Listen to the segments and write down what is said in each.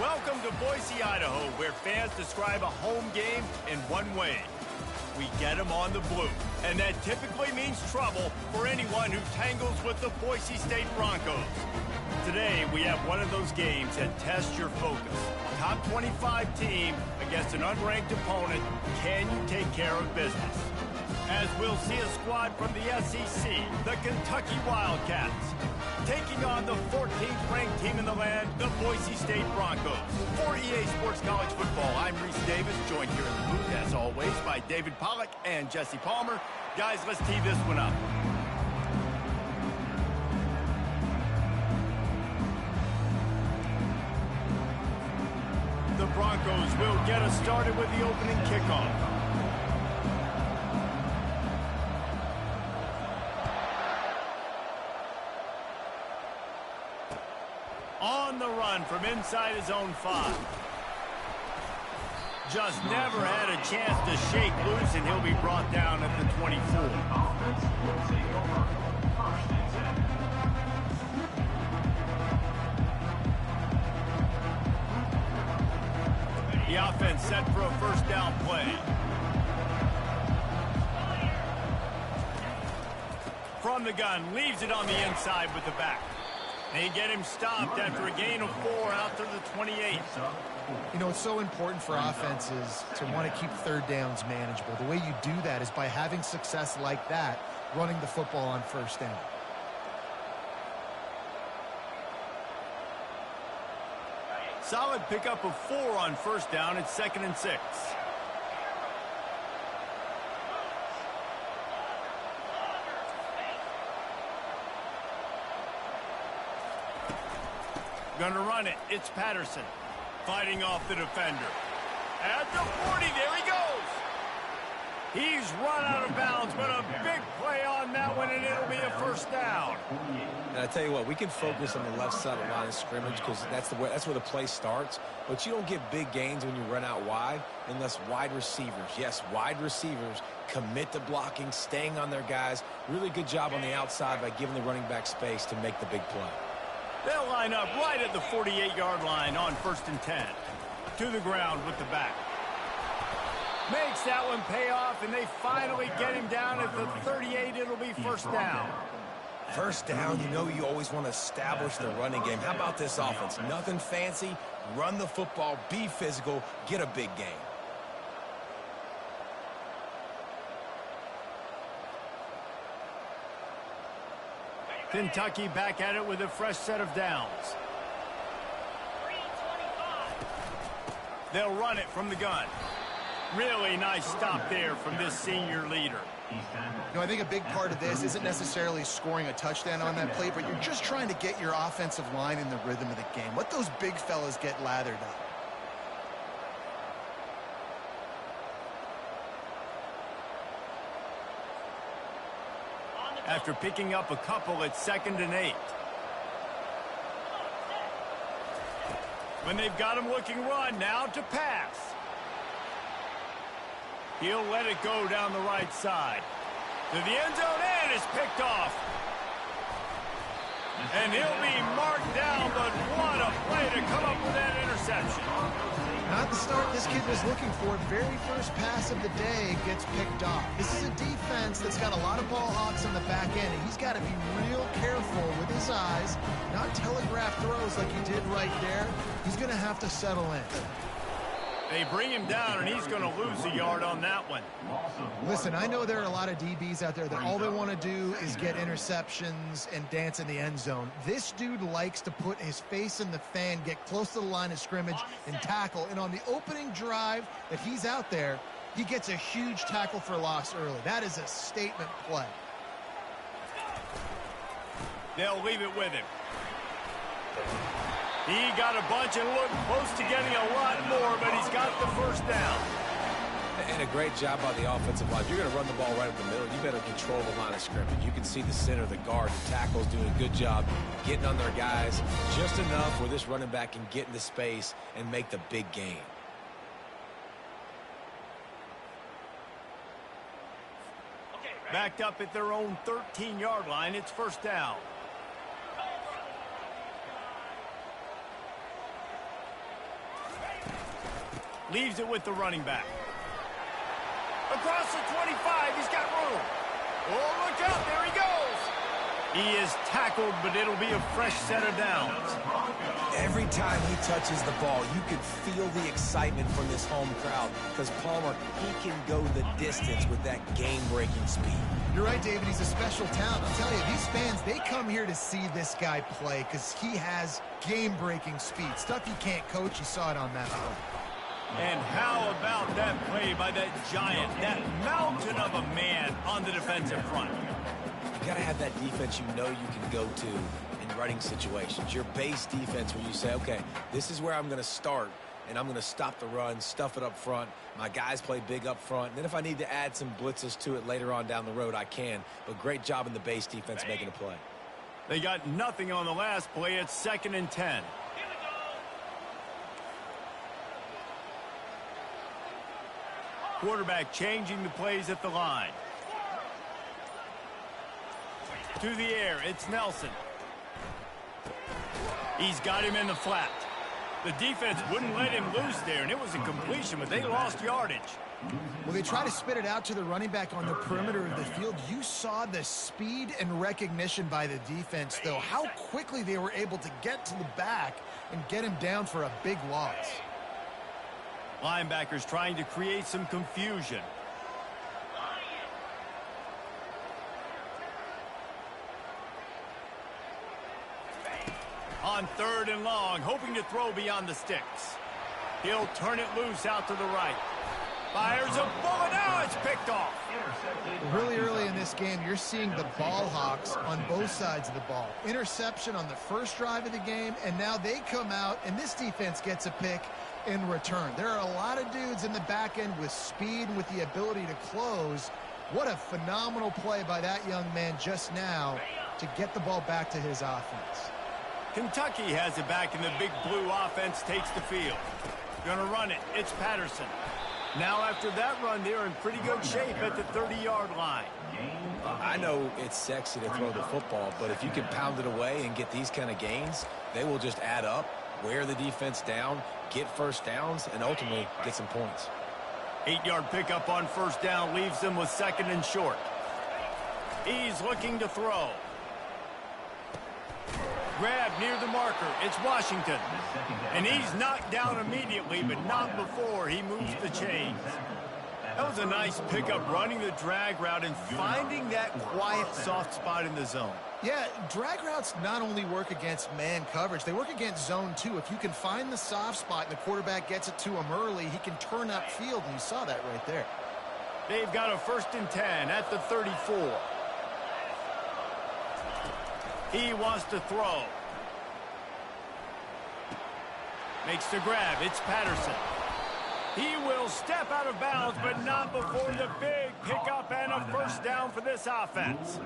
Welcome to Boise, Idaho, where fans describe a home game in one way. We get them on the blue, and that typically means trouble for anyone who tangles with the Boise State Broncos. Today, we have one of those games that tests your focus. Top 25 team against an unranked opponent. Can you take care of business? As we'll see a squad from the SEC, the Kentucky Wildcats, taking on the 14th ranked team in the land, the Boise State Broncos. For EA Sports College Football, I'm Reese Davis, joined here in the booth, as always, by David Pollack and Jesse Palmer. Guys, let's tee this one up. The Broncos will get us started with the opening kickoff. On the run from inside his own 5. Just never had a chance to shake loose, and he'll be brought down at the 24. The offense set for a first down play. From the gun, leaves it on the inside with the back. They get him stopped after a gain of 4 out to the 28. You know, it's so important for offenses to want to keep third downs manageable. The way you do that is by having success like that, running the football on first down. Solid pickup of 4 on first down. It's 2nd and 6. Gonna run it. It's Patterson fighting off the defender. At the 40, there he goes. He's run out of bounds, but a big play on that one, and it'll be a first down. And I tell you what, we can focus on the left side of the line of scrimmage because that's where the play starts. But you don't get big gains when you run out wide unless wide receivers, yes, wide receivers, commit to blocking, staying on their guys. Really good job on the outside by giving the running back space to make the big play. They'll line up right at the 48-yard line on 1st and 10. To the ground with the back. Makes that one pay off, and they finally get him down at the 38. It'll be first down. First down, you know you always want to establish the running game. How about this offense? Nothing fancy. Run the football, be physical, get a big gain. Kentucky back at it with a fresh set of downs. They'll run it from the gun. Really nice stop there from this senior leader. You know, I think a big part of this isn't necessarily scoring a touchdown on that play, but you're just trying to get your offensive line in the rhythm of the game. Let those big fellas get lathered up. After picking up a couple, it's 2nd and 8. When they've got him looking run, now to pass. He'll let it go down the right side. To the end zone, and it's picked off. And he'll be marked down, but what a play to come up with that interception. Not the start this kid was looking for. Very first pass of the day gets picked off. This is a defense that's got a lot of ball hawks on the back end, and he's got to be real careful with his eyes, not telegraph throws like he did right there. He's going to have to settle in. They bring him down, and he's going to lose a yard on that one. Listen, I know there are a lot of DBs out there that all they want to do is get interceptions and dance in the end zone. This dude likes to put his face in the fan, get close to the line of scrimmage, and tackle. And on the opening drive that he's out there, he gets a huge tackle for loss early. That is a statement play. They'll leave it with him. He got a bunch and looked close to getting a lot more, but he's got the first down. And a great job by the offensive line. If you're going to run the ball right up the middle, you better control the line of scrimmage. You can see the center, the guard, the tackles doing a good job getting on their guys just enough where this running back can get into space and make the big gain. Backed up at their own 13-yard line, it's first down. Leaves it with the running back. Across the 25, he's got room. Oh, look out, there he goes. He is tackled, but it'll be a fresh set of downs. Every time he touches the ball, you can feel the excitement from this home crowd because Palmer, he can go the distance with that game-breaking speed. You're right, David. He's a special talent. I'll tell you, these fans, they come here to see this guy play because he has game-breaking speed. Stuff you can't coach. You saw it on that one. And how about that play by that giant, that mountain of a man on the defensive front? You got to have that defense you know you can go to in running situations. Your base defense where you say, okay, this is where I'm going to start, and I'm going to stop the run, stuff it up front. My guys play big up front. And then if I need to add some blitzes to it later on down the road, I can. But great job in the base defense making a play. They got nothing on the last play. It's 2nd and 10. Quarterback changing the plays at the line. To the air, it's Nelson. He's got him in the flat. The defense wouldn't let him loose there, and it was a completion, but they lost yardage. Well, they try to spit it out to the running back on the perimeter of the field. You saw the speed and recognition by the defense, though, how quickly they were able to get to the back and get him down for a big loss. Linebackers trying to create some confusion. On 3rd and long, hoping to throw beyond the sticks. He'll turn it loose out to the right. Fires a bullet. Now it's picked off. Really early in this game, you're seeing the ball hawks on both sides of the ball. Interception on the first drive of the game, and now they come out, and this defense gets a pick in return. There are a lot of dudes in the back end with speed and with the ability to close. What a phenomenal play by that young man just now to get the ball back to his offense. Kentucky has it back, and the big blue offense takes the field. Gonna run it. It's Patterson. Now after that run, they're in pretty good shape at the 30-yard line. I know it's sexy to throw the football, but if you can pound it away and get these kind of gains, they will just add up, wear the defense down, get first downs, and ultimately get some points. 8-yard pickup on first down leaves them with 2nd and short. He's looking to throw. Grab near the marker. It's Washington. And he's knocked down immediately, but not before he moves the chains. That was a nice pickup, running the drag route and finding that quiet, soft spot in the zone. Yeah, drag routes not only work against man coverage, they work against zone too. If you can find the soft spot and the quarterback gets it to him early, he can turn upfield, and you saw that right there. They've got a 1st and 10 at the 34. He wants to throw. Makes the grab. It's Patterson. He will step out of bounds, but not before the big pickup and a first down for this offense.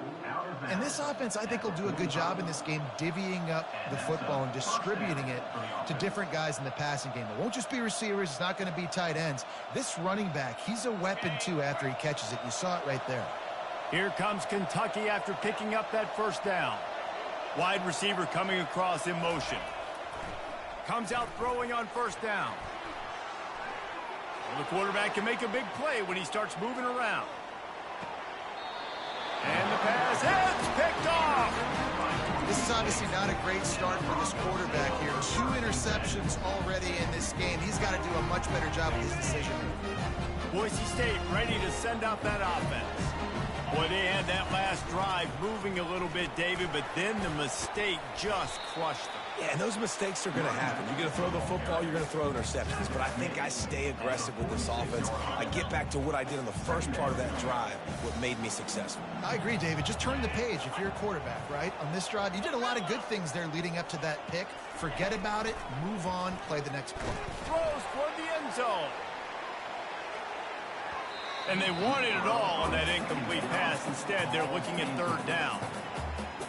And this offense, I think, will do a good job in this game divvying up the football and distributing it to different guys in the passing game. It won't just be receivers. It's not going to be tight ends. This running back, he's a weapon, too, after he catches it. You saw it right there. Here comes Kentucky after picking up that first down. Wide receiver coming across in motion. Comes out throwing on first down. Well, the quarterback can make a big play when he starts moving around. And the pass is picked off. This is obviously not a great start for this quarterback here. 2 interceptions already in this game. He's got to do a much better job with his decision. Boise State ready to send out that offense. Boy, they had that last drive moving a little bit, David, but then the mistake just crushed them. Yeah, and those mistakes are going to happen. You're going to throw the football, you're going to throw interceptions. But I think I stay aggressive with this offense. I get back to what I did on the first part of that drive, what made me successful. I agree, David. Just turn the page if you're a quarterback, right? On this drive, you did a lot of good things there leading up to that pick. Forget about it, move on, play the next play. Throws toward the end zone. And they wanted it all on that incomplete pass. Instead, they're looking at 3rd down.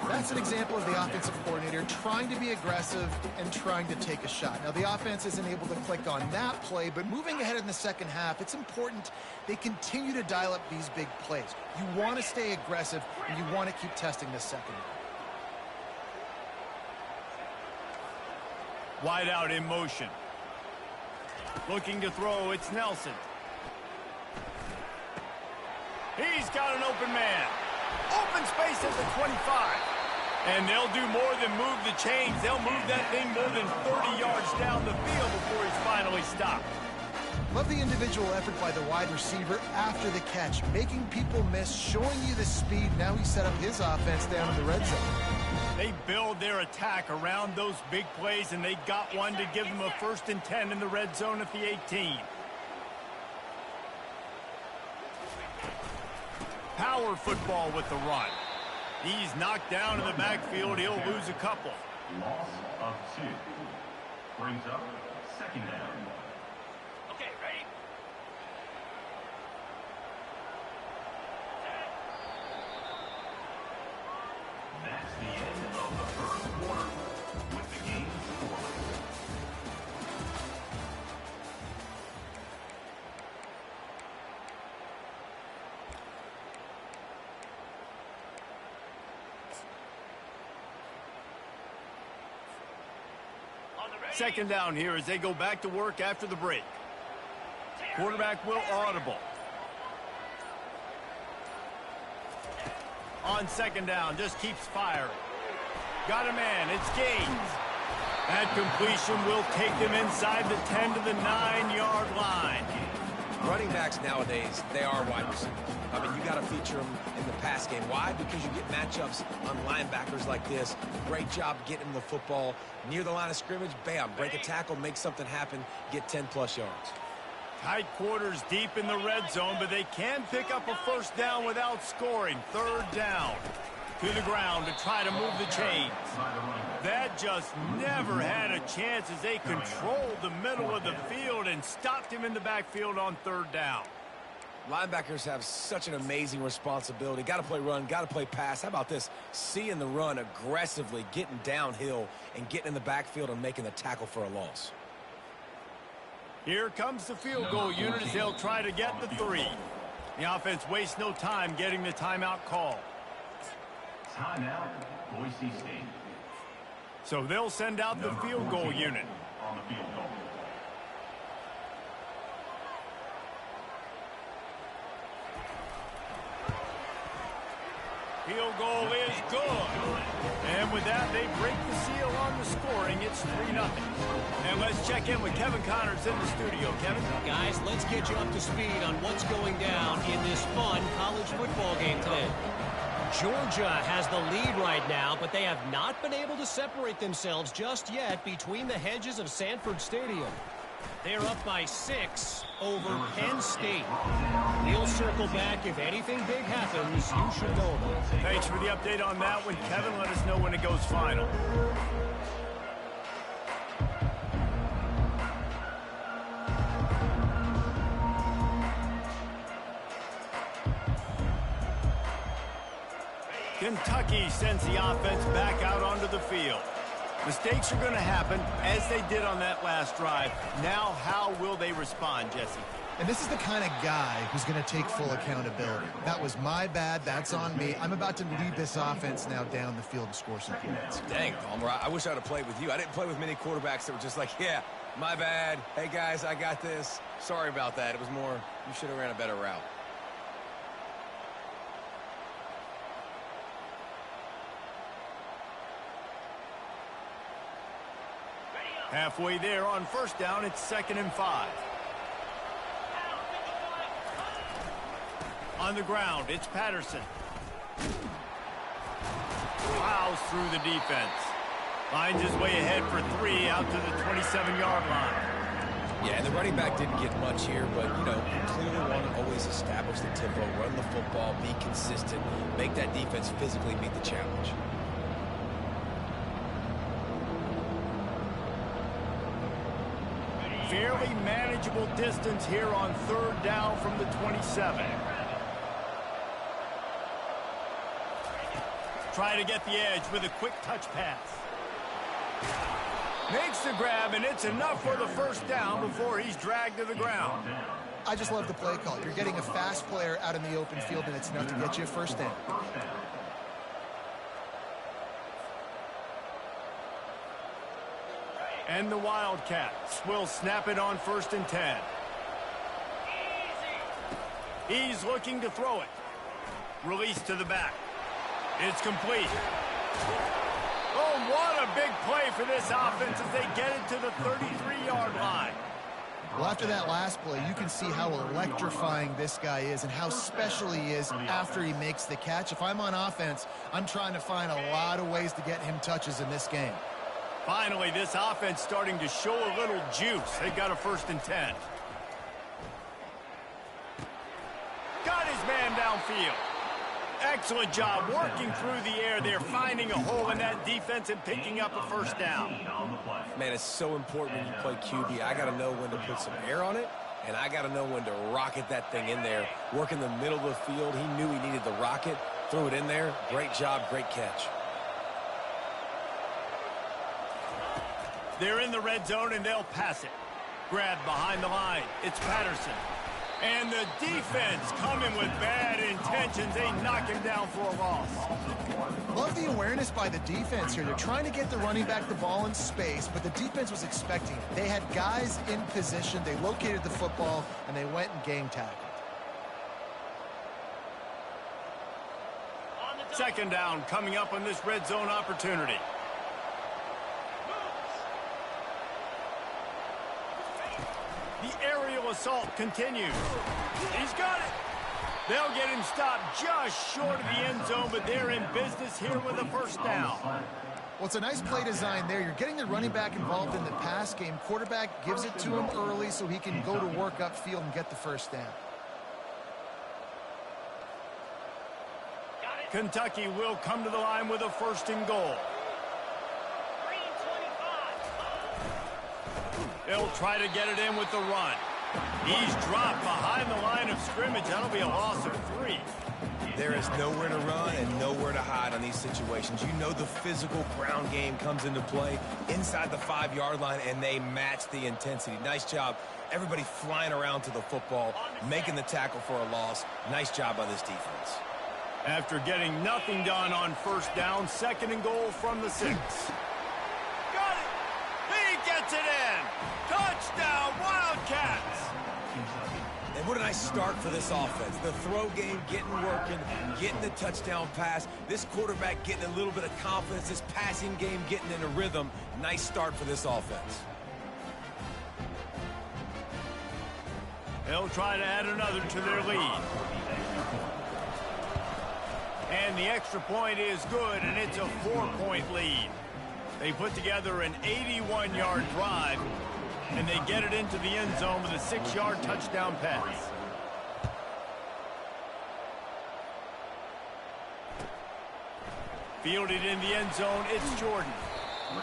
That's an example of the offensive coordinator trying to be aggressive and trying to take a shot. Now, the offense isn't able to click on that play, but moving ahead in the second half, it's important they continue to dial up these big plays. You want to stay aggressive, and you want to keep testing this secondary. Wide out in motion. Looking to throw, it's Nelson. He's got an open man. Open space at the 25. And they'll do more than move the chains. They'll move that thing more than 30 yards down the field before he's finally stopped. Love the individual effort by the wide receiver after the catch, making people miss, showing you the speed. Now he set up his offense down in the red zone. They build their attack around those big plays, and they got one to give them a 1st and 10 in the red zone at the 18. Power football with the run. He's knocked down in the backfield. He'll lose a couple. Loss of 2. Brings up 2nd down. Okay, ready? That's the end of the 1st quarter with the game scoreless. Second down here as they go back to work after the break. Quarterback will audible. On 2nd down, just keeps firing. Got a man, it's Gaines. That completion will take them inside the 10 to the 9-yard line. Running backs nowadays, they are wide receivers. I mean, you got to feature them in the pass game. Why? Because you get matchups on linebackers like this. Great job getting them the football near the line of scrimmage. Bam, break a tackle, make something happen, get 10-plus yards. Tight quarters deep in the red zone, but they can pick up a 1st down without scoring. 3rd down. To the ground to try to move the chains. That just never had a chance as they controlled the middle of the field and stopped him in the backfield on 3rd down. Linebackers have such an amazing responsibility. Got to play run, got to play pass. How about this? Seeing the run aggressively, getting downhill, and getting in the backfield and making the tackle for a loss. Here comes the field goal unit as they'll try to get the 3. The offense wastes no time getting the timeout call. Timeout, Boise State. So they'll send out the field goal unit. On the field goal. Field goal is good. And with that, they break the seal on the scoring. It's 3-0. And let's check in with Kevin Connors in the studio. Kevin? Guys, let's get you up to speed on what's going down in this fun college football game today. Georgia has the lead right now, but they have not been able to separate themselves just yet between the hedges of Sanford Stadium. They're up by 6 over Penn State. We'll circle back if anything big happens. You should know about it. Thanks for the update on that one, Kevin. Let us know when it goes final. Kentucky sends the offense back out onto the field. Mistakes are going to happen, as they did on that last drive. Now, how will they respond, Jesse? And this is the kind of guy who's going to take full accountability. That was my bad. That's on me. I'm about to lead this offense now down the field and score some points. Dang, Palmer, I wish I would have played with you. I didn't play with many quarterbacks that were just like, yeah, my bad. Hey, guys, I got this. Sorry about that. It was more, you should have ran a better route. Halfway there on 1st down, it's 2nd and 5. On the ground, it's Patterson. Plows through the defense. Finds his way ahead for 3 out to the 27-yard line. Yeah, and the running back didn't get much here, but, you know, clearly want to always establish the tempo, run the football, be consistent, make that defense physically meet the challenge. Fairly manageable distance here on 3rd down from the 27. Try to get the edge with a quick touch pass. Makes the grab, and it's enough for the 1st down before he's dragged to the ground. I just love the play call. You're getting a fast player out in the open field, and it's enough to get you a 1st down. And the Wildcats will snap it on 1st and 10. He's looking to throw it. Release to the back. It's complete. Oh, what a big play for this offense as they get it to the 33-yard line. Well, after that last play, you can see how electrifying this guy is and how special he is after he makes the catch. If I'm on offense, I'm trying to find a lot of ways to get him touches in this game. Finally, this offense starting to show a little juice. They got a 1st and 10. Got his man downfield. Excellent job working through the air there, finding a hole in that defense and picking up a 1st down. Man, it's so important when you play QB. I got to know when to put some air on it, and I got to know when to rocket that thing in there. Work in the middle of the field. He knew he needed the rocket. Threw it in there. Great job, great catch. They're in the red zone, and they'll pass it. Grabbed behind the line. It's Patterson. And the defense coming with bad intentions. They knock him down for a loss. Love the awareness by the defense here. They're trying to get the running back the ball in space, but the defense was expecting it. They had guys in position. They located the football, and they went and game tackled. 2nd down coming up on this red zone opportunity. The aerial assault continues. He's got it. They'll get him stopped just short of the end zone, but they're in business here with a 1st down. Well, it's a nice play design there. You're getting the running back involved in the pass game. Quarterback gives it to him early so he can go to work upfield and get the 1st down. Kentucky will come to the line with a 1st and goal. They'll try to get it in with the run. He's dropped behind the line of scrimmage. That'll be a loss of 3. There is nowhere to run and nowhere to hide on these situations. You know the physical ground game comes into play inside the 5-yard line, and they match the intensity. Nice job. Everybody flying around to the football, making the tackle for a loss. Nice job by this defense. After getting nothing done on 1st down, 2nd and goal from the 6. Got it! He gets it in! Touchdown, Wildcats! And what a nice start for this offense. The throw game getting working, getting the touchdown pass. This quarterback getting a little bit of confidence. This passing game getting in a rhythm. Nice start for this offense. They'll try to add another to their lead. And the extra point is good, and it's a 4-point lead. They put together an 81-yard drive, and they get it into the end zone with a 6-yard touchdown pass. Fielded in the end zone, it's Jordan.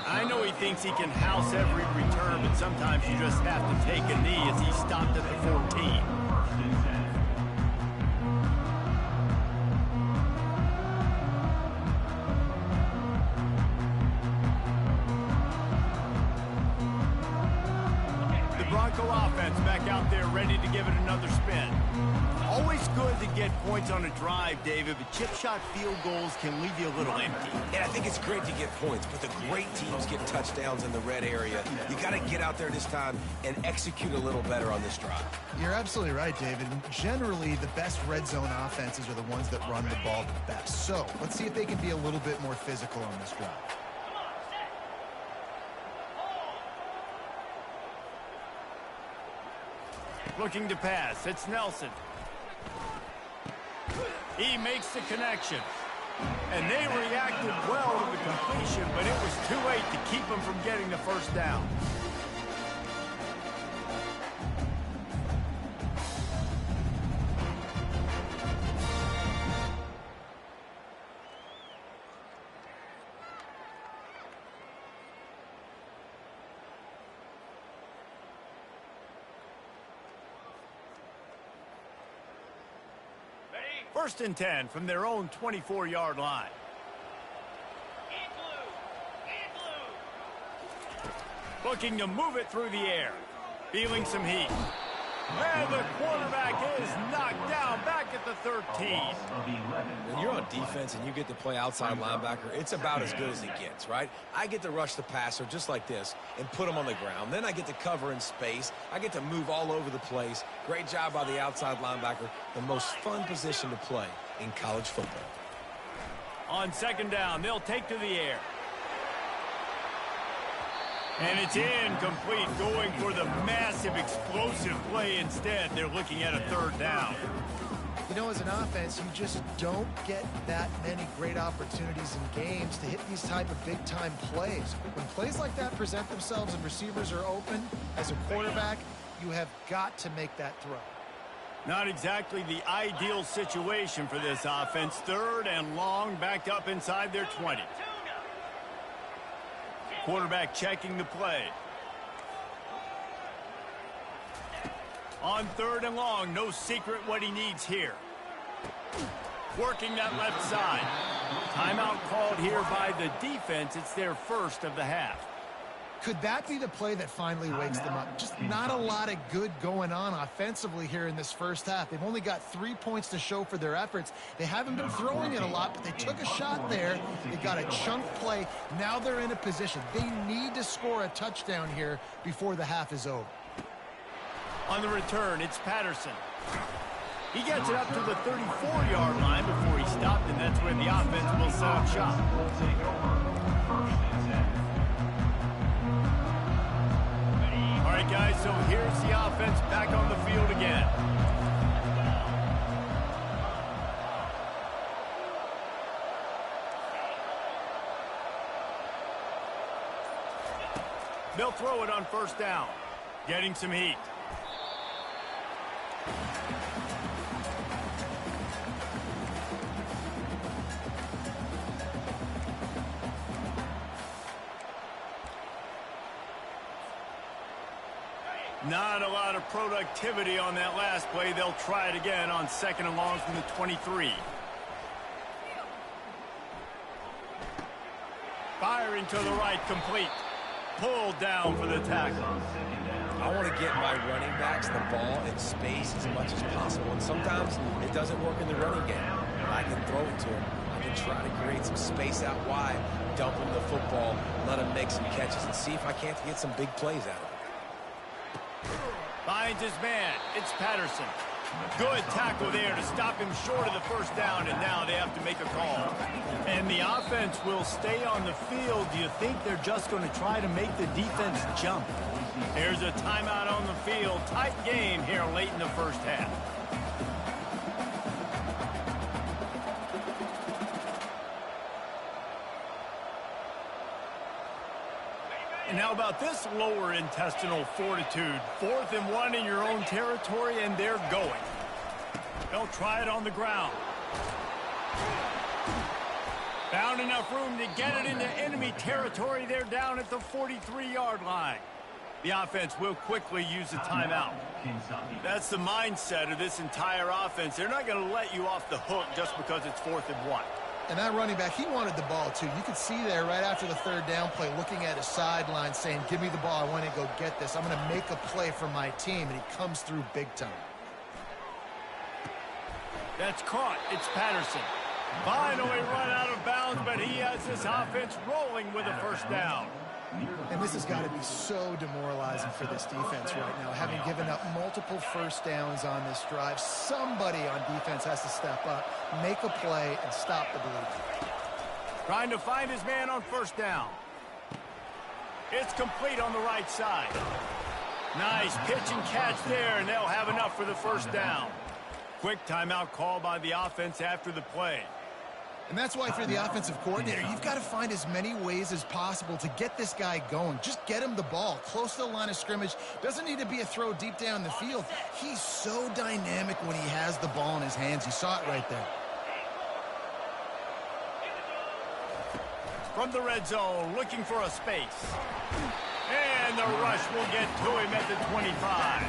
I know he thinks he can house every return, but sometimes you just have to take a knee as he stopped at the 14. Bronco offense back out there ready to give it another spin. Always good to get points on a drive, David, but chip shot field goals can leave you a little empty. And I think it's great to get points, but the great teams get touchdowns in the red area. You got to get out there this time and execute a little better on this drive. You're absolutely right, David. Generally, the best red zone offenses are the ones that run the ball the best. So let's see if they can be a little bit more physical on this drive. Looking to pass. It's Nelson. He makes the connection. And they reacted well to the completion, but it was too late to keep him from getting the 1st down. First and 10 from their own 24-yard line. Looking to move it through the air. Feeling some heat. And the quarterback is knocked down back at the 13. When you're on defense and you get to play outside linebacker, it's about as good as it gets, right? I get to rush the passer just like this and put him on the ground. Then I get to cover in space. I get to move all over the place. Great job by the outside linebacker. The most fun position to play in college football. On second down, they'll take to the air. And it's incomplete, going for the massive explosive play instead. They're looking at a third down. You know, as an offense, you just don't get that many great opportunities in games to hit these type of big-time plays. When plays like that present themselves and receivers are open, as a quarterback, you have got to make that throw. Not exactly the ideal situation for this offense. Third and long, backed up inside their 20. Quarterback checking the play. On third and long, no secret what he needs here. Working that left side. Timeout called here by the defense. It's their first of the half. Could that be the play that finally wakes them up? Just not a lot of good going on offensively here in this first half. They've only got 3 points to show for their efforts. They haven't been throwing it a lot, but they took a shot there. They got a chunk play. Now they're in a position. They need to score a touchdown here before the half is over. On the return, it's Patterson. He gets it up to the 34-yard line before he stopped, and that's where the offense will set up shop. All right, guys, so here's the offense back on the field again. They'll throw it on first down. Getting some heat. Not a lot of productivity on that last play. They'll try it again on second and long from the 23. Firing to the right, complete. Pulled down for the tackle. I want to get my running backs the ball in space as much as possible. And sometimes it doesn't work in the running game. I can throw it to him. I can try to create some space out wide, dump him the football, let him make some catches, and see if I can't get some big plays out of it. Finds his man. It's Patterson. Good tackle there to stop him short of the first down, and now they have to make a call. And the offense will stay on the field. Do you think they're just going to try to make the defense jump? There's a timeout on the field. Tight game here late in the first half. And how about this lower intestinal fortitude? 4th and 1 in your own territory, and they're going. They'll try it on the ground. Found enough room to get it into enemy territory. They're down at the 43-yard line. The offense will quickly use a timeout. That's the mindset of this entire offense. They're not going to let you off the hook just because it's 4th and 1. And that running back, he wanted the ball, too. You could see there right after the third down play, looking at his sideline, saying, give me the ball. I want to go get this. I'm going to make a play for my team. And he comes through big time. That's caught. It's Patterson. Finally run out of bounds, but he has this offense rolling with a first down. And this has got to be so demoralizing for this defense right now. Having given up multiple first downs on this drive, somebody on defense has to step up, make a play, and stop the bleeding. Trying to find his man on first down. It's complete on the right side. Nice pitch and catch there, and they'll have enough for the first down. Quick timeout call by the offense after the play. And that's why, for the offensive coordinator, you've got to find as many ways as possible to get this guy going. Just get him the ball close to the line of scrimmage. Doesn't need to be a throw deep down the field. He's so dynamic when he has the ball in his hands. You saw it right there. From the red zone, looking for a space. And the rush will get to him at the 25.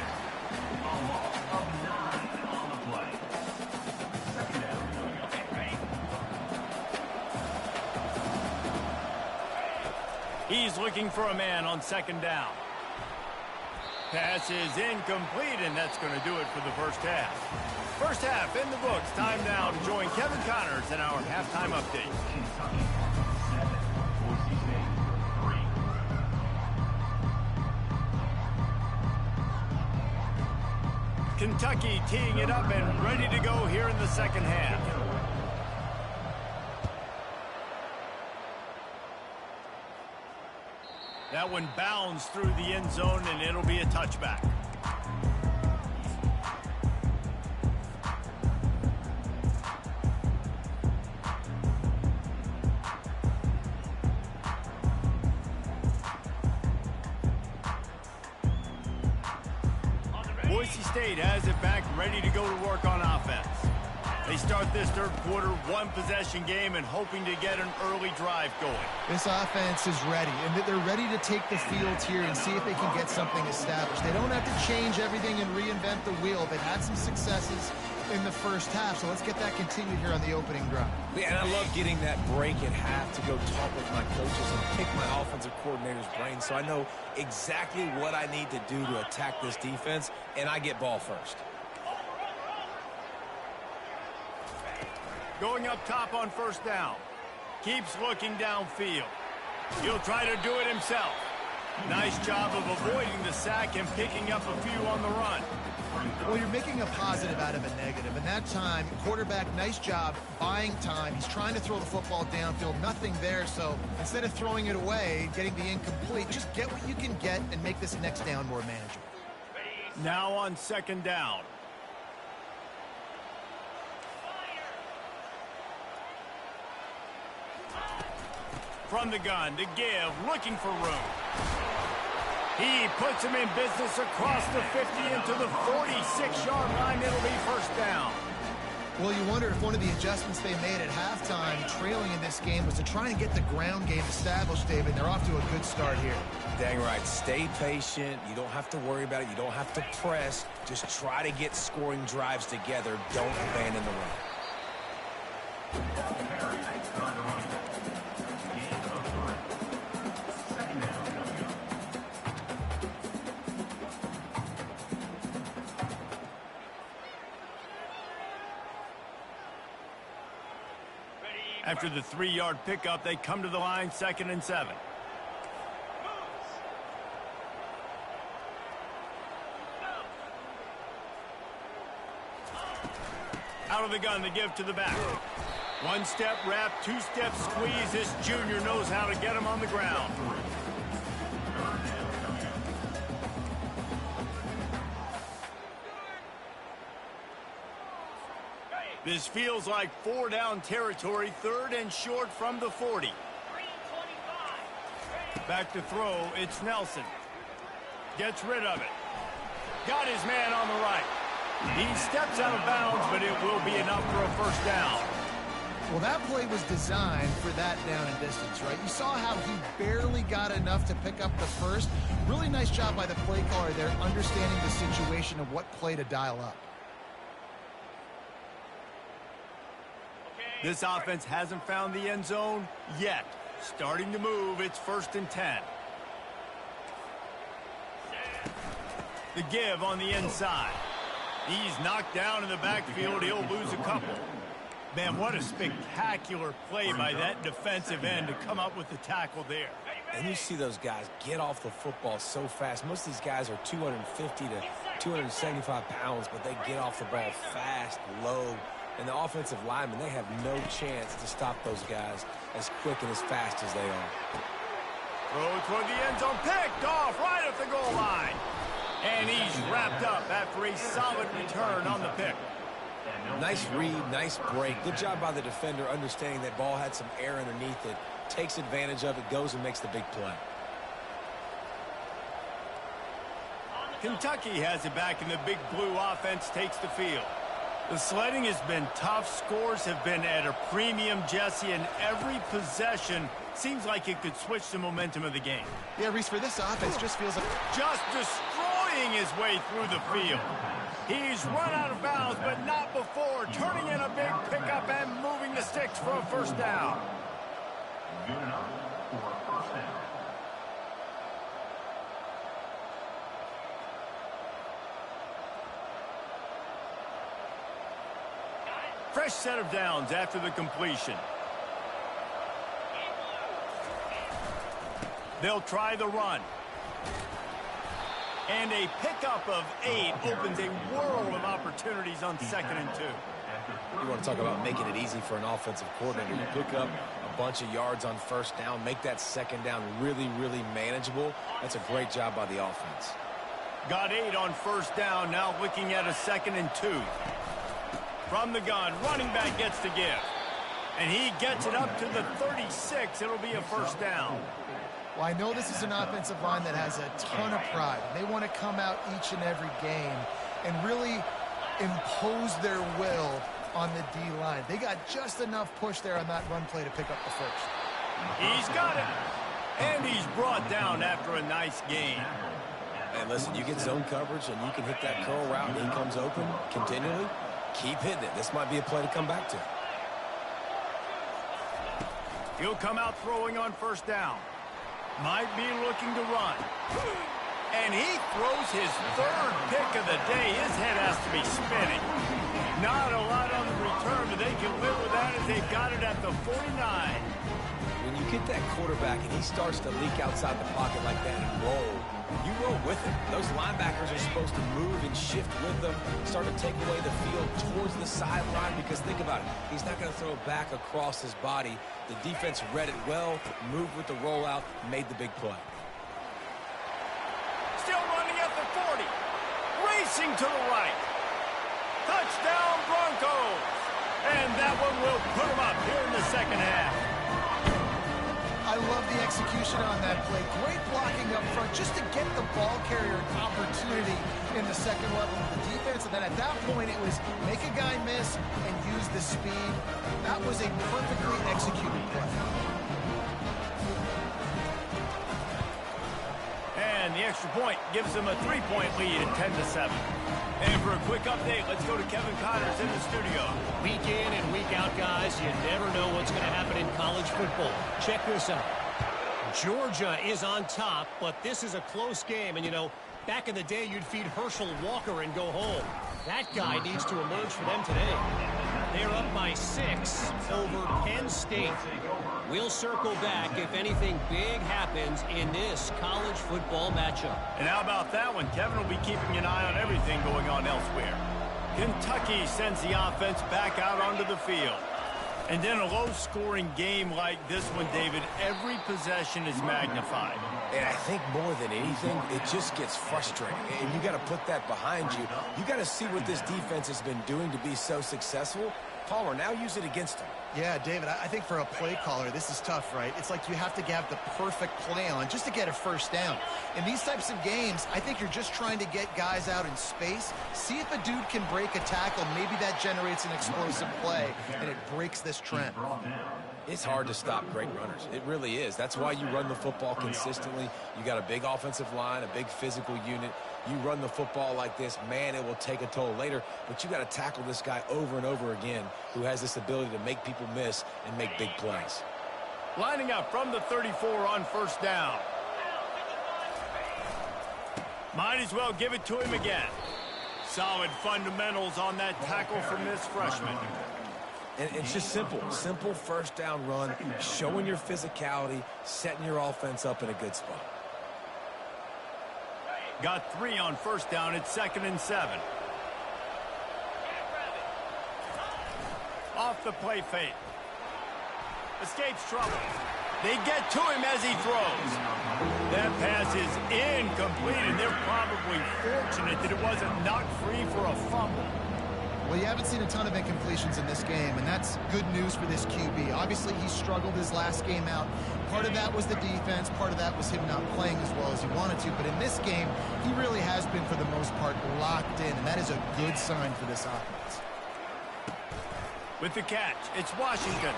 He's looking for a man on second down. Pass is incomplete, and that's going to do it for the first half. First half in the books. Time now to join Kevin Connors in our halftime update. Kentucky 7, Boise State 3. Kentucky teeing it up and ready to go here in the second half. That one bounds through the end zone, and it'll be a touchback. Boise State has it back, ready to go to work on offense. They start this third quarter, one-possession game, and hoping to get an early drive going. This offense is ready, and they're ready to take the field here and see if they can get something established. They don't have to change everything and reinvent the wheel. They've had some successes in the first half, so let's get that continued here on the opening drive. Yeah, and I love getting that break at half to go talk with my coaches and pick my offensive coordinator's brain so I know exactly what I need to do to attack this defense, and I get ball first. Going up top on first down. Keeps looking downfield. He'll try to do it himself. Nice job of avoiding the sack and picking up a few on the run. Well, you're making a positive out of a negative, and that time, quarterback, nice job buying time. He's trying to throw the football downfield, nothing there, so instead of throwing it away, getting the incomplete, just get what you can get and make this next down more manageable. Now on second down. From the gun to give, looking for room. He puts him in business across the 50 into the 46-yard line. It'll be first down. Well, you wonder if one of the adjustments they made at halftime, trailing in this game, was to try and get the ground game established, David. They're off to a good start here. Dang right. Stay patient. You don't have to worry about it. You don't have to press. Just try to get scoring drives together. Don't abandon the run. After the 3-yard pickup, they come to the line, 2nd and 7. Out of the gun to give to the back. One-step wrap, two-step squeeze. This junior knows how to get him on the ground. This feels like 4-down territory, 3rd and short from the 40. Back to throw, it's Nelson. Gets rid of it. Got his man on the right. He steps out of bounds, but it will be enough for a first down. Well, that play was designed for that down and distance, right? You saw how he barely got enough to pick up the first. Really nice job by the play caller there, understanding the situation of what play to dial up. This offense hasn't found the end zone yet. Starting to move, it's 1st and 10. The give on the inside. He's knocked down in the backfield. He'll lose a couple. Man, what a spectacular play by that defensive end to come up with the tackle there. And you see those guys get off the football so fast. Most of these guys are 250 to 275 pounds, but they get off the ball fast, low. And the offensive linemen, they have no chance to stop those guys as quick and as fast as they are. Throw toward the end zone, picked off right at the goal line. And he's wrapped up after a solid return on the pick. Nice read, nice break. Good job by the defender understanding that ball had some air underneath it. Takes advantage of it, goes and makes the big play. Kentucky has it back, and the big blue offense takes the field. The sledding has been tough. Scores have been at a premium, Jesse, and every possession seems like it could switch the momentum of the game. Yeah, Reese, for this offense, just feels like... Just destroying his way through the field. He's run out of bounds, but not before. Turning in a big pickup and moving the sticks for a first down. Good enough for a first down. fresh set of downs after the completion. They'll try the run. And a pickup of 8 opens a world of opportunities on 2nd and 2. You want to talk about making it easy for an offensive coordinator. You pick up a bunch of yards on 1st down, make that 2nd down really, really manageable. That's a great job by the offense. Got 8 on 1st down, now looking at a 2nd and 2. From the gun, running back gets to give. And he gets it up to the 36. It'll be a 1st down. Well, I know this is an offensive line that has a ton of pride. They want to come out each and every game and really impose their will on the D-line. They got just enough push there on that run play to pick up the 1st. He's got it. And he's brought down after a nice gain. And listen, you get zone coverage and you can hit that curl route and he comes open continually. Keep hitting it. This might be a play to come back to. He'll come out throwing on 1st down. Might be looking to run. And he throws his 3rd pick of the day. His head has to be spinning. Not a lot on the return, but they can live with that as they've got it at the 49. When you get that quarterback and he starts to leak outside the pocket like that and roll, you roll with him. Those linebackers are supposed to move and shift with them, start to take away the field towards the sideline, because think about it. He's not going to throw it back across his body. The defense read it well, moved with the rollout, made the big play. Still running at the 40. Racing to the right. Touchdown Broncos. And that one will put him up here in the 2nd half. I love the execution on that play. Great blocking up front just to get the ball carrier an opportunity in the 2nd level of the defense. And then at that point, it was make a guy miss and use the speed. That was a perfectly executed play. And the extra point gives them a 3-point lead at 10-7. And for a quick update, let's go to Kevin Connors in the studio. Week in and week out, guys, you never know what's going to happen in college football. Check this out. Georgia is on top, but this is a close game. And, you know, back in the day, you'd feed Herschel Walker and go home. That guy needs to emerge for them today. They're up by 6 over Penn State. We'll circle back if anything big happens in this college football matchup. And how about that one? Kevin will be keeping an eye on everything going on elsewhere. Kentucky sends the offense back out onto the field. And in a low-scoring game like this one, David, every possession is magnified. And I think more than anything, it just gets frustrating. And you got to put that behind you. You got to see what this defense has been doing to be so successful. Palmer, now use it against them. Yeah, David, I think for a play caller, this is tough, right? It's like you have to have the perfect play on just to get a 1st down. In these types of games, I think you're just trying to get guys out in space, see if a dude can break a tackle. Maybe that generates an explosive play, and it breaks this trend. It's hard to stop great runners. It really is. That's why you run the football consistently. You got a big offensive line, a big physical unit. You run the football like this, man, it will take a toll later. But you got to tackle this guy over and over again who has this ability to make people miss and make big plays. Lining up from the 34 on 1st down. Might as well give it to him again. Solid fundamentals on that tackle from this freshman. And it's just simple 1st down run, showing your physicality, setting your offense up in a good spot. Got 3 on 1st down. It's 2nd and 7. Off the play fake. Escapes trouble. They get to him as he throws. That pass is incomplete, and they're probably fortunate that it wasn't knocked free for a fumble. Well, you haven't seen a ton of incompletions in this game, and that's good news for this QB. Obviously, he struggled his last game out. Part of that was the defense. Part of that was him not playing as well as he wanted to. But in this game, he really has been, for the most part, locked in, and that is a good sign for this offense. With the catch, it's Washington.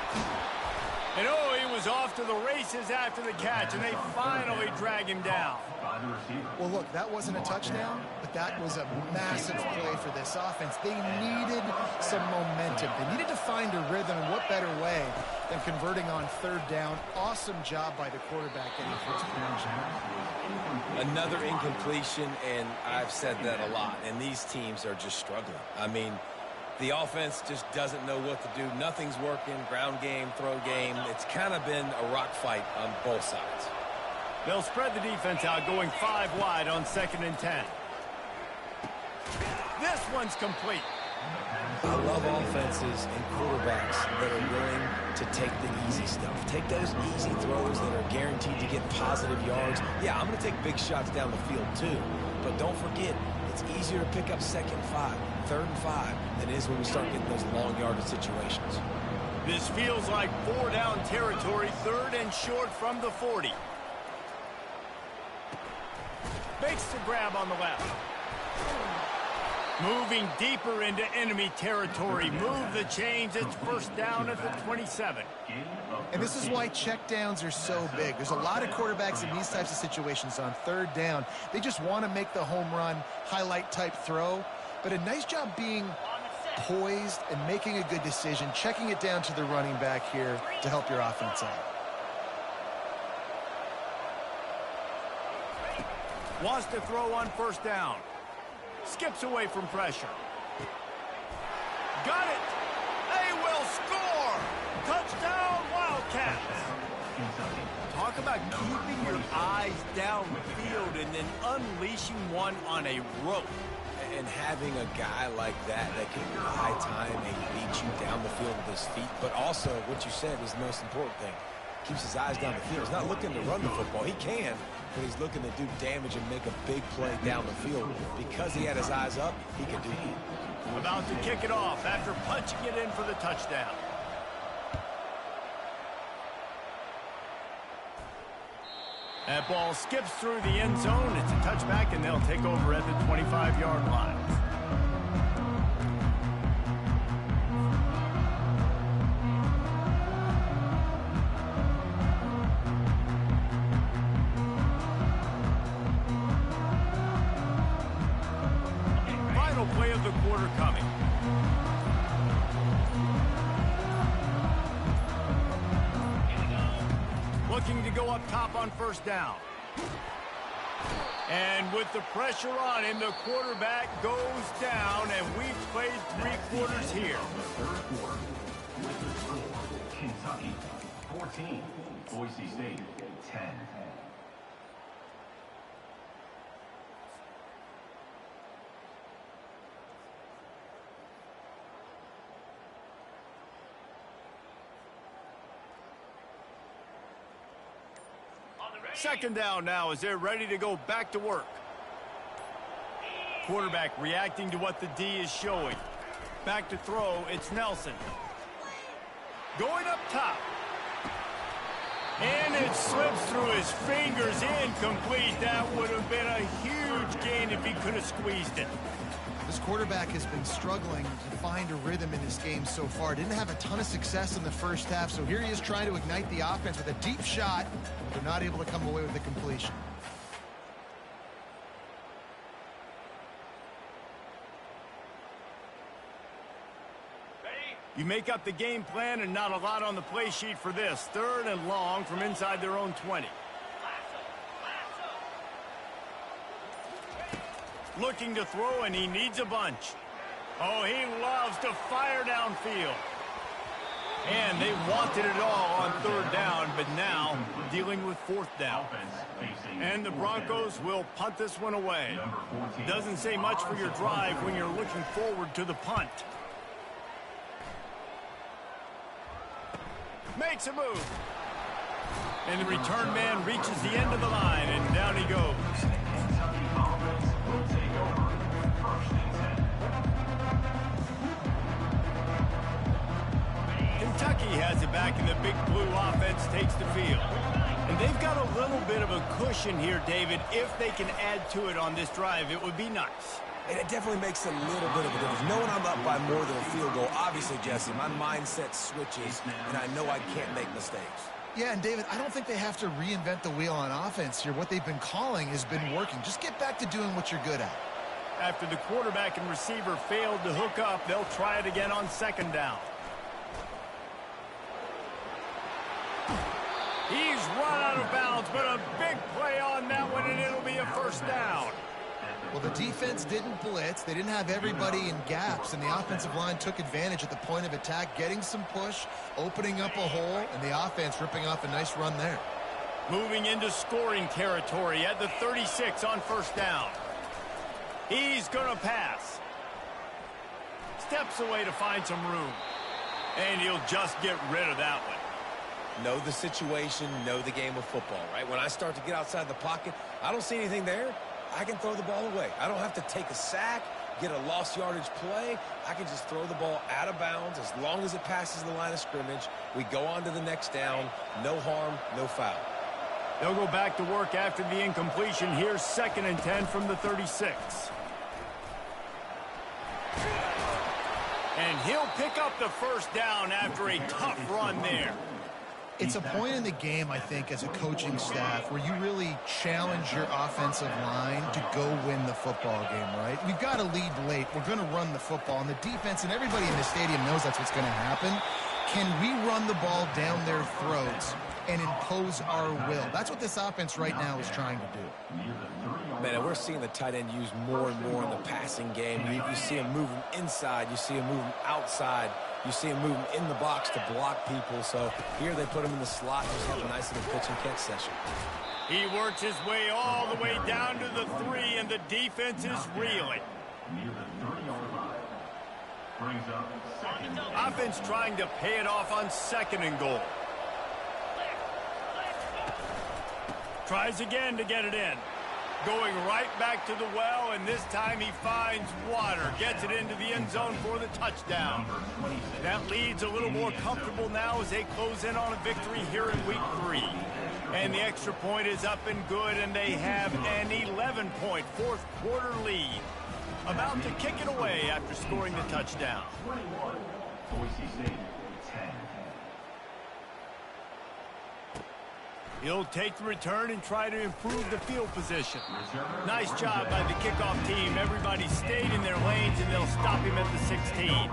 And oh, he was off to the races after the catch, and they finally drag him down. Well, look, that wasn't a touchdown, but that was a massive play for this offense. They needed some momentum. They needed to find a rhythm, and what better way than converting on 3rd down. Awesome job by the quarterback getting first conversion. Another incompletion, and I've said that a lot, and these teams are just struggling. I mean, The offense just doesn't know what to do. Nothing's working. Ground game, throw game. It's kind of been a rock fight on both sides. They'll spread the defense out, going 5 wide on 2nd and 10. This one's complete. I love offenses and quarterbacks that are willing to take the easy stuff. Take those easy throws that are guaranteed to get positive yards. Yeah, I'm going to take big shots down the field too. But don't forget, it's easier to pick up 2nd and 5, 3rd and 5 than it is when we start getting those long yardage situations. This feels like 4-down territory, 3rd and short from the 40. Makes the grab on the left. Moving deeper into enemy territory. Move the chains. It's 1st down at the 27. And this is why checkdowns are so big. There's a lot of quarterbacks in these types of situations on 3rd down. They just want to make the home run, highlight type throw. But a nice job being poised and making a good decision, checking it down to the running back here to help your offense out. Wants to throw on 1st down. Skips away from pressure. Got it. They will score. Touchdown, Wildcats. Talk about keeping your eyes downfield and then unleashing one on a rope. And having a guy like that can buy time and beat you down the field with his feet. But also, what you said is the most important thing. Keeps his eyes down the field. He's not looking to run the football. He can, but he's looking to do damage and make a big play down the field. Because he had his eyes up, he could do that. About to kick it off after punching it in for the touchdown. That ball skips through the end zone. It's a touchback, and they'll take over at the 25-yard line. Play of the quarter coming. Looking to go up top on 1st down. And with the pressure on him, the quarterback goes down, and we've played 3 quarters here. The 3rd quarter with the score, Kentucky 14, Boise State 10. Second down now as they're ready to go back to work. Quarterback reacting to what the D is showing. Back to throw, it's Nelson. Going up top. And it slips through his fingers, incomplete. That would have been a huge gain if he could have squeezed it. This quarterback has been struggling to find a rhythm in this game so far. Didn't have a ton of success in the 1st half, so here he is trying to ignite the offense with a deep shot. They're not able to come away with the completion. You make up the game plan and not a lot on the play sheet for this. 3rd and long from inside their own 20. Looking to throw, and he needs a bunch. Oh, he loves to fire downfield. And they wanted it all on 3rd down, but now dealing with 4th down. And the Broncos will punt this one away. Doesn't say much for your drive when you're looking forward to the punt. Makes a move. And the return man reaches the end of the line, and down he goes. Kentucky has it back, and the big blue offense takes the field. And they've got a little bit of a cushion here, David. If they can add to it on this drive, it would be nice. And it definitely makes a little bit of a difference. Knowing I'm up by more than a field goal, obviously, Jesse, my mindset switches, and I know I can't make mistakes. Yeah, and David, I don't think they have to reinvent the wheel on offense here. What they've been calling has been working. Just get back to doing what you're good at. After the quarterback and receiver failed to hook up, they'll try it again on 2nd down. He's run out of bounds, but a big play on that one, and it'll be a 1st down. Well, the defense didn't blitz. They didn't have everybody in gaps, and the offensive line took advantage at the point of attack, getting some push, opening up a hole, and the offense ripping off a nice run there. Moving into scoring territory at the 36 on first down. He's going to pass. Steps away to find some room. And he'll just get rid of that one. Know the situation, know the game of football, right? When I start to get outside the pocket, I don't see anything there. I can throw the ball away. I don't have to take a sack, get a lost yardage play. I can just throw the ball out of bounds as long as it passes the line of scrimmage. We go on to the next down. No harm, no foul. They'll go back to work after the incompletion. Here's 2nd and 10 from the 36. And he'll pick up the first down after a tough run there. It's a point in the game, I think, as a coaching staff where you really challenge your offensive line to go win the football game, right? We've got to lead late. We're going to run the football. And the defense and everybody in the stadium knows that's what's going to happen. Can we run the ball down their throats and impose our will? That's what this offense right now is trying to do. Man, and we're seeing the tight end used more and more in the passing game. You see him moving inside. You see him moving outside. You see him moving in the box to block people. So here they put him in the slot and just have a nice little pitch and catch session. He works his way all the way down to the 3, and the defense is reeling. Near the 30-yard line. Brings up 2nd. Offense trying to pay it off on 2nd and goal. Tries again to get it in. Going right back to the well, and this time he finds water. Gets it into the end zone for the touchdown. That lead's a little more comfortable now as they close in on a victory here in week 3. And the extra point is up and good, and they have an 11-point fourth quarter lead. About to kick it away after scoring the touchdown. 21. Boise State, 10. He'll take the return and try to improve the field position. Nice job by the kickoff team. Everybody stayed in their lanes, and they'll stop him at the 16.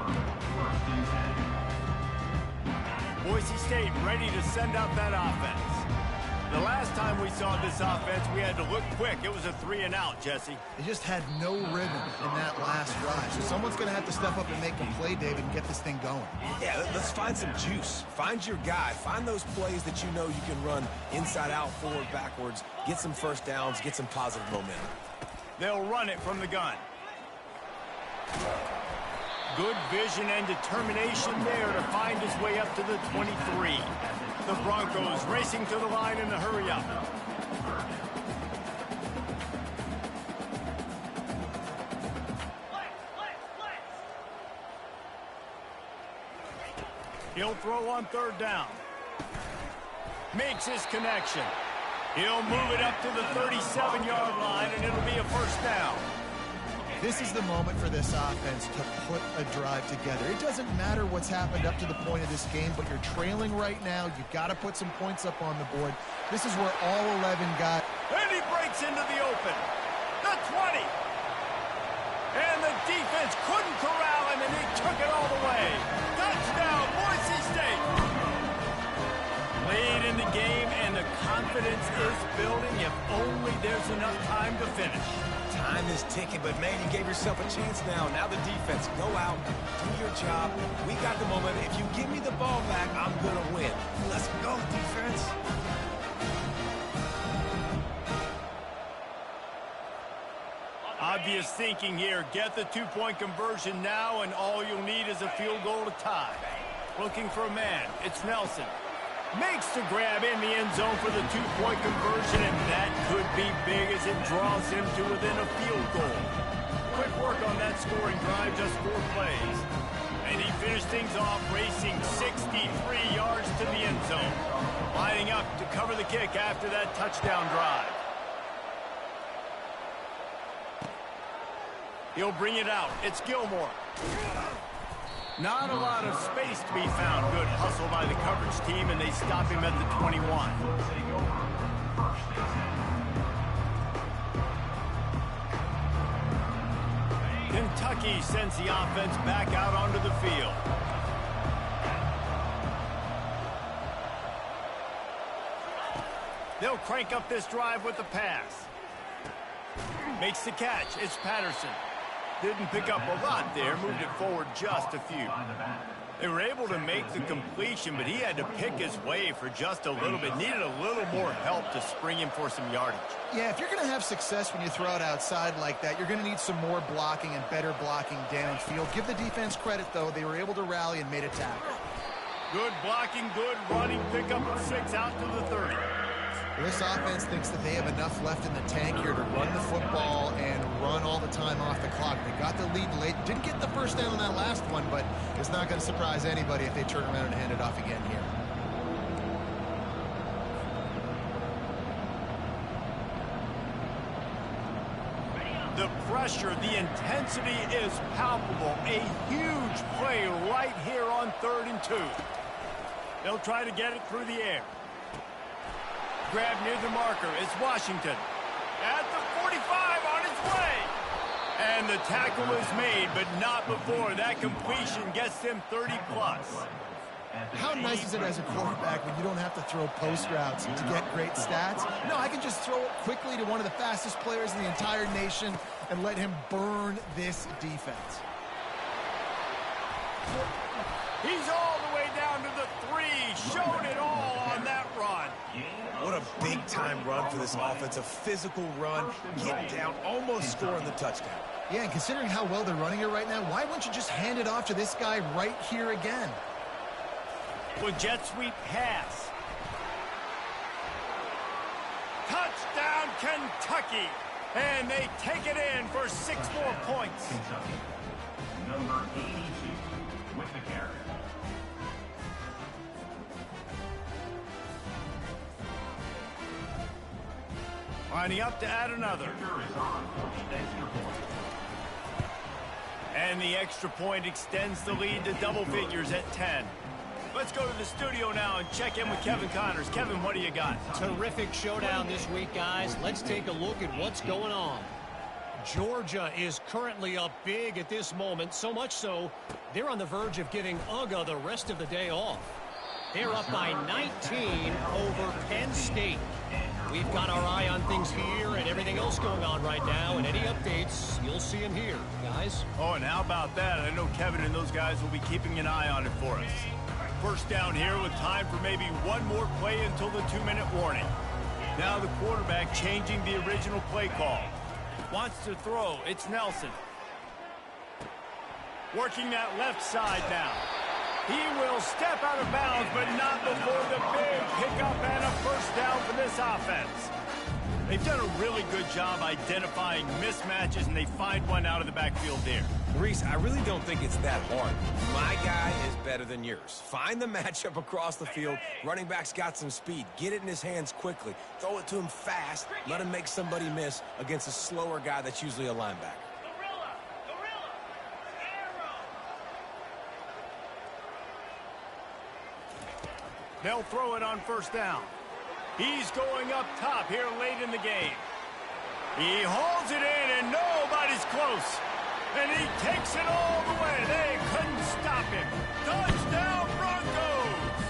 Boise State ready to send out that offense. The last time we saw this offense, we had to look quick. It was a 3-and-out, Jesse. They just had no rhythm in that last drive. So someone's going to have to step up and make a play, David, and get this thing going. Yeah, let's find some juice. Find your guy. Find those plays that you know you can run inside out, forward, backwards. Get some first downs. Get some positive momentum. They'll run it from the gun. Good vision and determination there to find his way up to the 23. The Broncos racing to the line in a hurry-up. He'll throw on 3rd down. Makes his connection. He'll move it up to the 37-yard line, and it'll be a first down. This is the moment for this offense to put a drive together. It doesn't matter what's happened up to the point of this game, but you're trailing right now. You've got to put some points up on the board. This is where all 11 got. And he breaks into the open. The 20. And the defense couldn't corral him, and he took it all the way. Touchdown, Boise State. Late in the game, and the confidence is building if only there's enough time to finish. Time is ticking, but man, you gave yourself a chance now. Now the defense, go out, do your job. We got the momentum. If you give me the ball back, I'm going to win. Let's go, defense. Obvious thinking here. Get the 2-point conversion now, and all you'll need is a field goal to tie. Looking for a man. It's Nelson. Makes the grab in the end zone for the 2-point conversion, and that could be big as it draws him to within a field goal. Quick work on that scoring drive, just 4 plays. And he finished things off racing 63 yards to the end zone. Lining up to cover the kick after that touchdown drive. He'll bring it out. It's Gilmore. Not a lot of space to be found. Good hustle by the coverage team, and they stop him at the 21. Kentucky sends the offense back out onto the field. They'll crank up this drive with the pass. Makes the catch. It's Patterson. Didn't pick up a lot there. Moved it forward just a few. They were able to make the completion, but he had to pick his way for just a little bit. Needed a little more help to spring him for some yardage. Yeah, if you're going to have success when you throw it outside like that, you're going to need some more blocking and better blocking downfield. Give the defense credit, though. They were able to rally and made a tackle. Good blocking, good running. Pick up a 6 out to the 30. This offense thinks that they have enough left in the tank here to run the football and run all the time off the clock. They got the lead late. Didn't get the first down on that last one, but it's not going to surprise anybody if they turn around and hand it off again here. The pressure, the intensity is palpable. A huge play right here on 3rd and 2. They'll try to get it through the air. Grab near the marker. It's Washington. At the 45 on his way. And the tackle is made, but not before that completion gets them 30+. How nice is it as a quarterback when you don't have to throw post routes to get great stats? No, I can just throw it quickly to one of the fastest players in the entire nation and let him burn this defense. He's all the way down to the 3. Showed it all on that run. What a big-time run for this offense. A physical run, get down, almost scoring the touchdown. Yeah, and considering how well they're running it right now, why wouldn't you just hand it off to this guy right here again? With jet sweep pass. Touchdown, Kentucky. And they take it in for 6 more points. Kentucky. Number 82 with the carry. Lining up to add another. And the extra point extends the lead to double figures at 10. Let's go to the studio now and check in with Kevin Connors. Kevin, what do you got? Terrific showdown this week, guys. Let's take a look at what's going on. Georgia is currently up big at this moment, so much so they're on the verge of giving UGA the rest of the day off. They're up by 19 over Penn State. We've got our eye on things here and everything else going on right now, and any updates, you'll see them here, guys. Oh, and how about that? I know Kevin and those guys will be keeping an eye on it for us. First down here with time for maybe one more play until the 2-minute warning. Now the quarterback changing the original play call. Wants to throw. It's Nelson. Working that left side now. He will step out of bounds, but not before the big pickup and a first down for this offense. They've done a really good job identifying mismatches, and they find one out of the backfield there. Reese, I really don't think it's that hard. My guy is better than yours. Find the matchup across the field. Running back's got some speed. Get it in his hands quickly. Throw it to him fast. Let him make somebody miss against a slower guy that's usually a linebacker. They'll throw it on first down. He's going up top here late in the game. He hauls it in, and nobody's close. And he takes it all the way. They couldn't stop him. Touchdown, Broncos!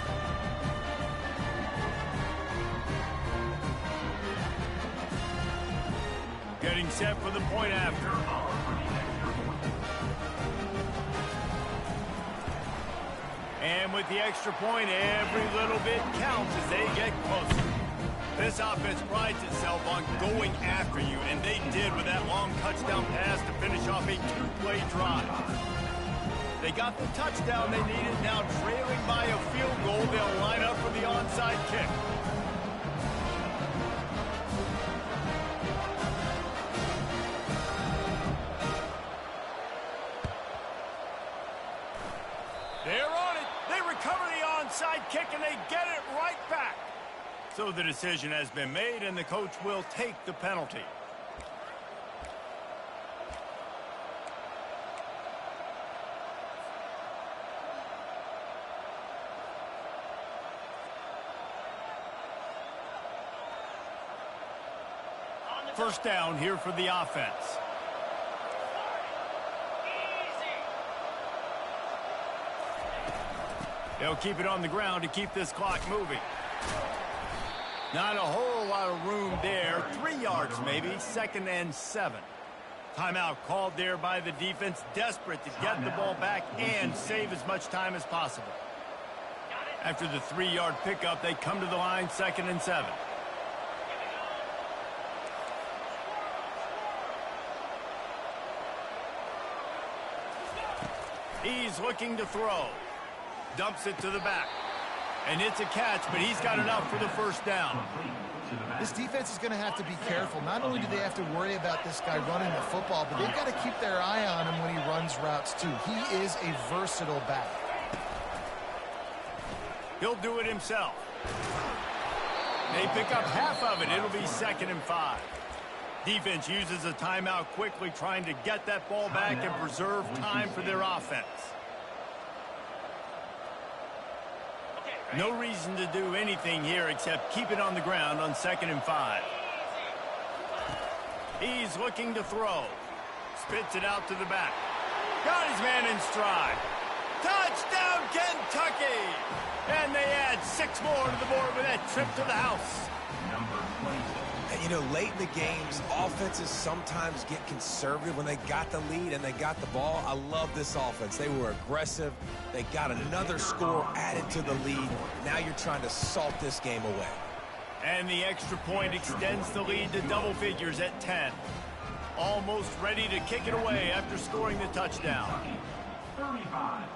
Getting set for the point after. And with the extra point, every little bit counts as they get closer. This offense prides itself on going after you, and they did with that long touchdown pass to finish off a 2-play drive. They got the touchdown they needed. Now trailing by a field goal, they'll line up for the onside kick. They're on it. They recover the onside kick, and they get it right back. So the decision has been made, and the coach will take the penalty. First down here for the offense. They'll keep it on the ground to keep this clock moving. Not a whole lot of room there. 3 yards maybe, 2nd and 7. Timeout called there by the defense, desperate to get the ball back and save as much time as possible. After the 3-yard pickup, they come to the line, 2nd and 7. He's looking to throw. Dumps it to the back. And it's a catch, but he's got enough for the first down. This defense is going to have to be careful. Not only do they have to worry about this guy running the football, but they've got to keep their eye on him when he runs routes too. He is a versatile back. He'll do it himself. They pick up half of it. It'll be 2nd and 5. Defense uses a timeout quickly, trying to get that ball back and preserve time for their offense. No reason to do anything here except keep it on the ground on 2nd and 5. He's looking to throw. Spits it out to the back. Got his man in stride. Touchdown, Kentucky! And they add 6 more to the board with that trip to the house. Number 26. And, you know, late in the games, offenses sometimes get conservative when they got the lead and they got the ball. I love this offense. They were aggressive. They got another score added to the lead. Now you're trying to salt this game away. And the extra point extends the lead to double figures at 10. Almost ready to kick it away after scoring the touchdown. 35.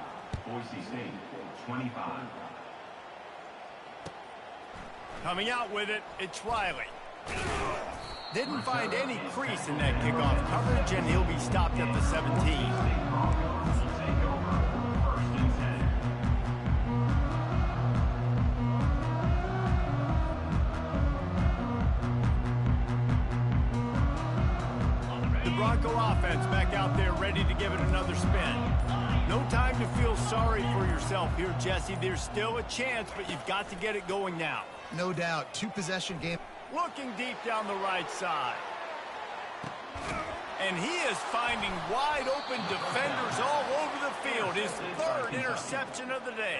Boise State, 25. Coming out with it, it's Riley. Didn't find any crease in that kickoff coverage, and he'll be stopped at the 17. The Bronco offense back out there ready to give it another spin. No time to feel sorry for yourself here, Jesse. There's still a chance, but you've got to get it going now. No doubt. 2-possession game. Looking deep down the right side. And he is finding wide open defenders all over the field. His 3rd interception of the day.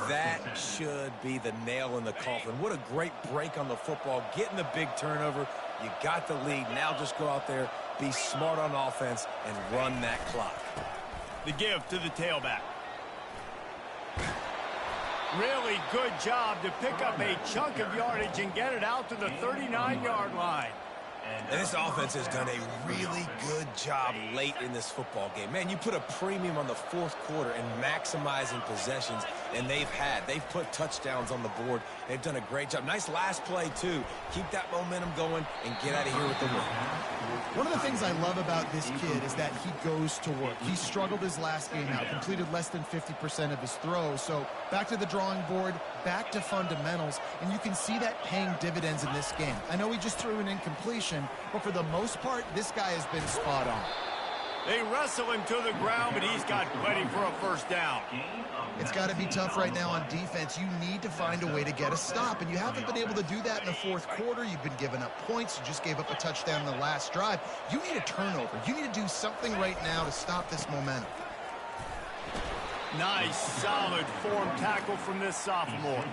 That should be the nail in the coffin. What a great break on the football. Getting the big turnover. You got the lead. Now just go out there, be smart on offense, and run that clock. The give to the tailback. Really good job to pick up a chunk of yardage and get it out to the 39-yard line. And this offense has done a really good job late in this football game. Man, you put a premium on the 4th quarter and maximizing possessions, and they've put touchdowns on the board. They've done a great job. Nice last play, too. Keep that momentum going and get out of here with the win. One of the things I love about this kid is that he goes to work. He struggled his last game out, completed less than 50% of his throws. So back to the drawing board, back to fundamentals, and you can see that paying dividends in this game. I know he just threw an incompletion, but for the most part, this guy has been spot on. They wrestle him to the ground, but he's got plenty for a first down. It's got to be tough right now on defense. You need to find a way to get a stop, and you haven't been able to do that in the 4th quarter. You've been giving up points. You just gave up a touchdown in the last drive. You need a turnover. You need to do something right now to stop this momentum. Nice, solid form tackle from this sophomore.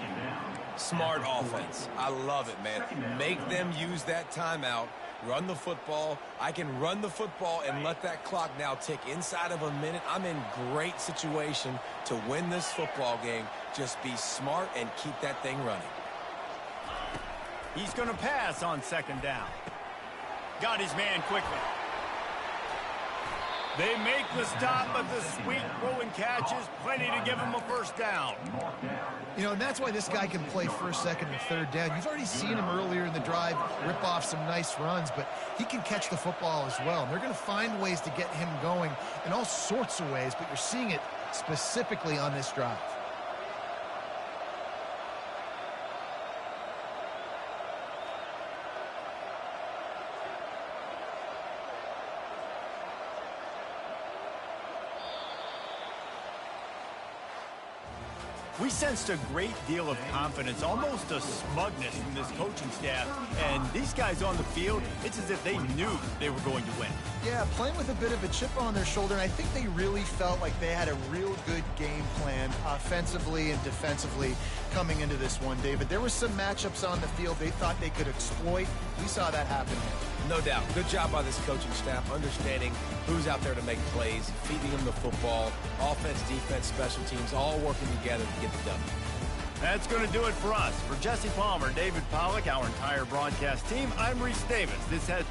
Smart offense. I love it, man. Make them use that timeout. Run the football. I can run the football and let that clock now tick inside of a minute. I'm in great situation to win this football game. Just be smart and keep that thing running. He's going to pass on 2nd down. Got his man quickly. They make the stop, but the sweet rolling catch is plenty to give him a first down. You know, and that's why this guy can play 1st, 2nd, and 3rd down. You've already seen him earlier in the drive rip off some nice runs, but he can catch the football as well. And they're going to find ways to get him going in all sorts of ways, but you're seeing it specifically on this drive. We sensed a great deal of confidence, almost a smugness from this coaching staff. And these guys on the field, it's as if they knew they were going to win. Yeah, playing with a bit of a chip on their shoulder, and I think they really felt like they had a real good game plan offensively and defensively coming into this one, David. There were some matchups on the field they thought they could exploit. We saw that happen here. No doubt. Good job by this coaching staff, understanding who's out there to make plays, feeding them the football, offense, defense, special teams, all working together to get the W. That's going to do it for us. For Jesse Palmer, David Pollack, our entire broadcast team, I'm Reese Davis. This has